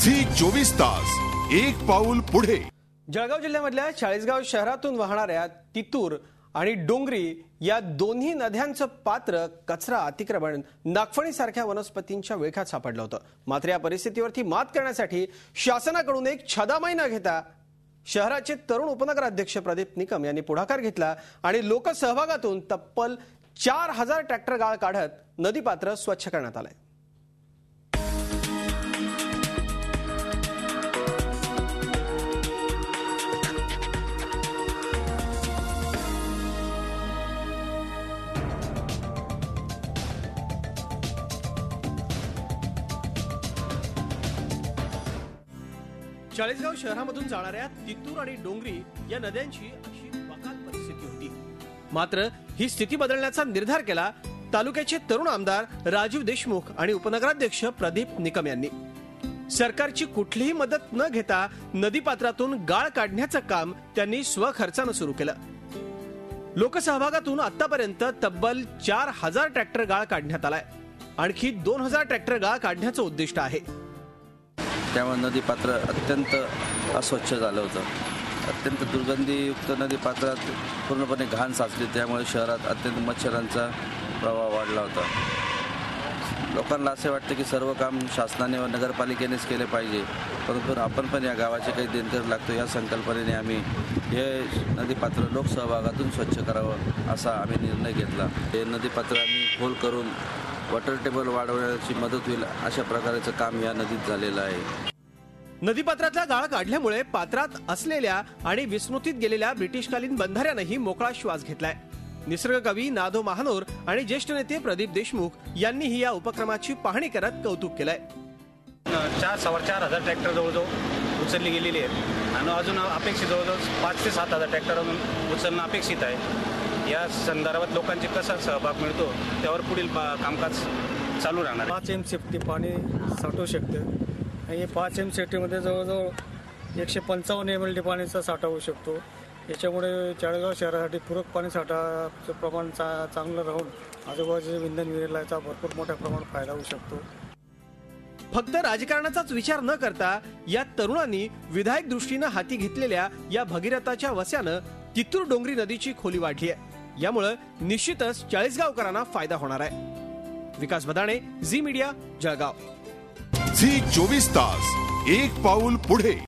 Zee 24 तास एक पाऊल पुढे। जळगाव जिल्ह्यामधल्या चाळीसगाव शहरातून वाहणाऱ्या तितूर आणि डोंगरी या दोन्ही नद्यांचं पात्र कचरा, अतिक्रमण, नागफणीसारख्या वनस्पतींच्या विळख्यात सापडलं होतं। मात्र या परिस्थितीवरती मात करण्यासाठी शासनाकडून एक छदामाई न घेता शहराचे तरुण उपनगराध्यक्ष प्रदीप निकम यांनी पुढाकार घेतला आणि लोकसहभागातून तब्बल 4000 ट्रॅक्टर गाळ काढत नदीपात्र स्वच्छ करण्यात आलंय। चाळीसगाव शहरामधून जाणाऱ्या तितूर आणि डोंगरी या नद्यांची अशी बकाल परिस्थिती होती। मात्र ही स्थिती बदलण्याचा निर्धार केला तालुक्याचे तरुण आमदार राजीव देशमुख आणि उपनगराध्यक्ष प्रदीप निकम यांनी। सरकारची कुठलीही मदत न घेता नदीपात्रातून गाळ काढण्याचं काम त्यांनी स्वखर्चाने सुरू केलं। लोकसहभागातून आतापर्यंत तब्बल 4000 ट्रॅक्टर गाळ काढण्यात आलाय। आणखी 2000 ट्रॅक्टर गाळ काढण्याचं उद्दिष्ट आहे। त्यामुळे नदीपात्र अत्यंत अस्वच्छ झालं होतं। अत्यंत दुर्गंधीयुक्त नदीपात्रात पूर्णपणे घाण साचली, त्यामुळे शहरात अत्यंत मच्छरांचा प्रवाह वाढला होता। लोकांना असे वाटते की सर्व काम शासनाने व नगरपालिकेनेच केले पाहिजे, परंतु आपण पण या गावाचे काही देणकर लागतो या संकल्पनेने आम्ही हे नदीपात्र लोकसहभागातून स्वच्छ करावं असा आम्ही निर्णय घेतला। हे नदीपात्र आम्ही खोल करून वॉटर टेबल वाढवण्याची मदत होईल अशा प्रकारचं काम या नदीत झालेलं आहे। नदीपात्रातला गाळ काढल्यामुळे पात्रात असलेल्या आणि विस्मृतीत गेलेल्या ब्रिटिशकालीन बंधाऱ्यानेही मोकळा श्वास घेतलाय। निसर्गकवी नादो महानोर आणि ज्येष्ठ नेते प्रदीप देशमुख यांनीही या उपक्रमाची पाहणी करत कौतुक केलंय। 4,000 ट्रॅक्टर जवळजवळ उचलली गेलेली आहेत आणि अजून अपेक्षित जवळजवळ 5 ते 7,000 ट्रॅक्टर अजून उचलणं अपेक्षित आहे। या संदर्भात लोकांचे कसा सहभाग मिळतो त्यावर पुढील कामकाज चालू राहणार आहे। 5 MCFT पाणी साठवू शकतं आणि 5 MCFTमध्ये जवळजवळ 155 MLD पाण्याचा साठा होऊ शकतो। याच्यामुळे चाळीसगाव शहरासाठी पूरक पाणी साठाचं प्रमाण चांगलं राहून आजूबाजूच्या इंधन विहिरीला भरपूर मोठ्या प्रमाणात फायदा होऊ शकतो। फक्त राजकारणाचाच विचार न करता या तरुणांनी विधायक दृष्टीनं हाती घेतलेल्या या भगीरथाच्या वस्यानं तितूर डोंगरी नदीची खोली वाढली आहे। यामुळे निश्चितच चाळीसगावकरांना फायदा होणार आहे। विकास बदाणे, झी मीडिया, जळगाव। झी 24 तास एक पाऊल पुढे।